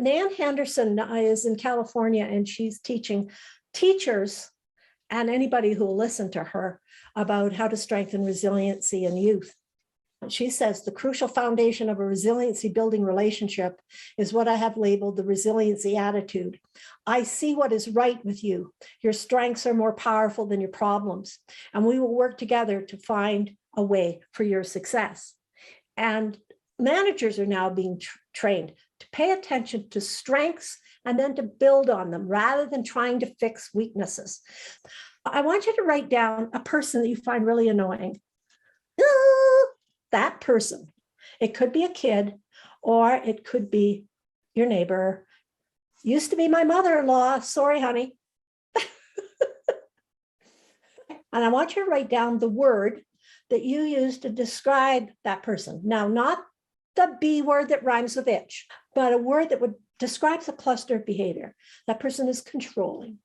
Nan Henderson is in California, and she's teaching teachers and anybody who will listen to her about how to strengthen resiliency in youth. She says the crucial foundation of a resiliency building relationship is what I have labeled the resiliency attitude. I see what is right with you. Your strengths are more powerful than your problems, and we will work together to find a way for your success. And managers are now being trained to pay attention to strengths and then to build on them rather than trying to fix weaknesses. I want you to write down a person that you find really annoying. That person. It could be a kid, or it could be your neighbor. Used to be my mother-in-law. Sorry, honey. And I want you to write down the word that you use to describe that person. Now, not the B word that rhymes with itch, but a word that would describe the cluster of behavior. That person is controlling,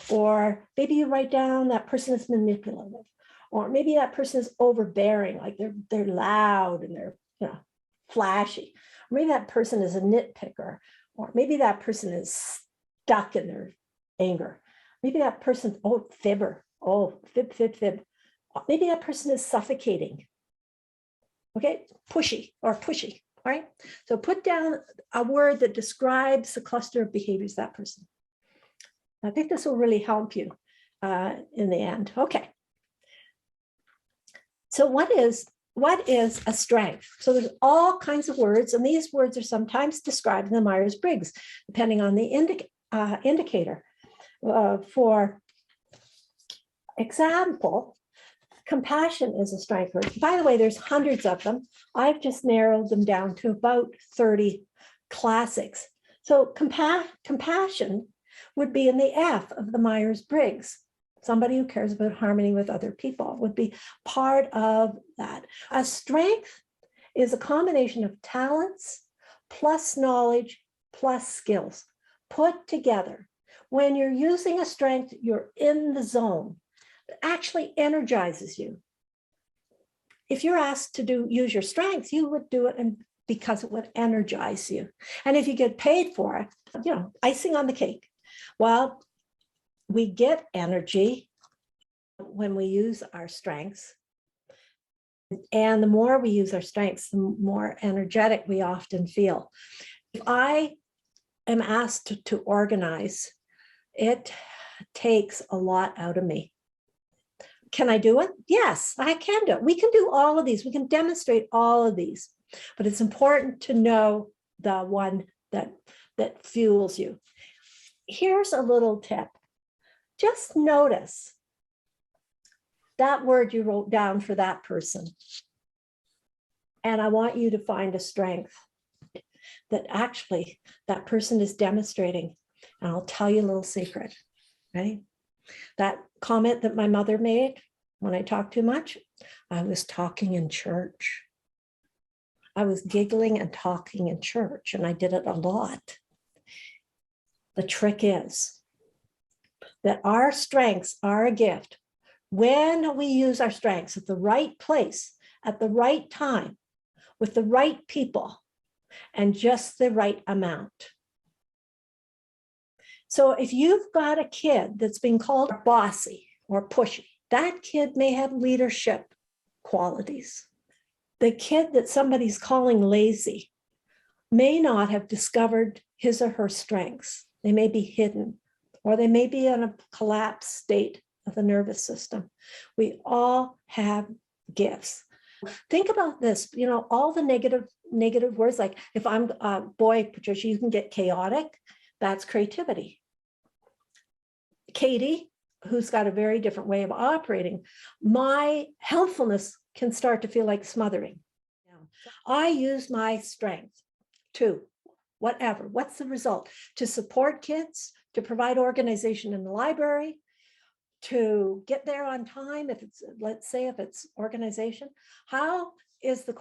or maybe you write down that person is manipulative, or maybe that person is overbearing, like they're loud and they're flashy. Or maybe that person is a nitpicker, or maybe that person is stuck in their anger. Maybe that person, fibber, fib. Maybe that person is suffocating. Okay, pushy. All right. So put down a word that describes the cluster of behaviors of that person. I think this will really help you in the end. Okay. So what is a strength? So there's all kinds of words, and these words are sometimes described in the Myers-Briggs, depending on the indicator. For example, compassion is a strength word. By the way, there's hundreds of them. I've just narrowed them down to about 30 classics. So compassion would be in the F of the Myers-Briggs. Somebody who cares about harmony with other people would be part of that. A strength is a combination of talents plus knowledge plus skills put together. When you're using a strength, you're in the zone. It actually energizes you. If you're asked to use your strength, you would do it because it would energize you. And if you get paid for it, icing on the cake. Well, we get energy when we use our strengths. And the more we use our strengths, the more energetic we often feel. If I am asked to organize, it takes a lot out of me. Can I do it? Yes, I can do it. We can do all of these. We can demonstrate all of these. But it's important to know the one that fuels you. Here's a little tip. Just notice that word you wrote down for that person. And I want you to find a strength that actually that person is demonstrating. And I'll tell you a little secret, right? That comment that my mother made when I talked too much, I was talking in church. I was giggling and talking in church, and I did it a lot. The trick is that our strengths are a gift. When we use our strengths at the right place, at the right time, with the right people, and just the right amount. So if you've got a kid that's being called bossy or pushy, that kid may have leadership qualities. The kid that somebody's calling lazy may not have discovered his or her strengths. They may be hidden, or they may be in a collapsed state of the nervous system. We all have gifts. Think about this, all the negative words, like if I'm boy, Patricia, you can get chaotic. That's creativity. Katie, who's got a very different way of operating, my helpfulness can start to feel like smothering. I use my strength to whatever. What's the result? To support kids, to provide organization in the library, to get there on time, if it's, let's say, if it's organization. How is the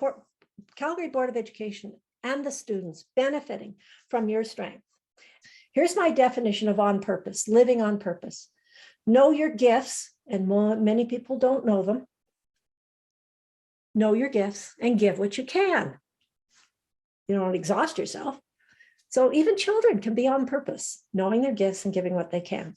Calgary Board of Education and the students benefiting from your strength? Here's my definition of on purpose, living on purpose. Know your gifts, and many people don't know them. Know your gifts and give what you can. You don't exhaust yourself. So even children can be on purpose, knowing their gifts and giving what they can.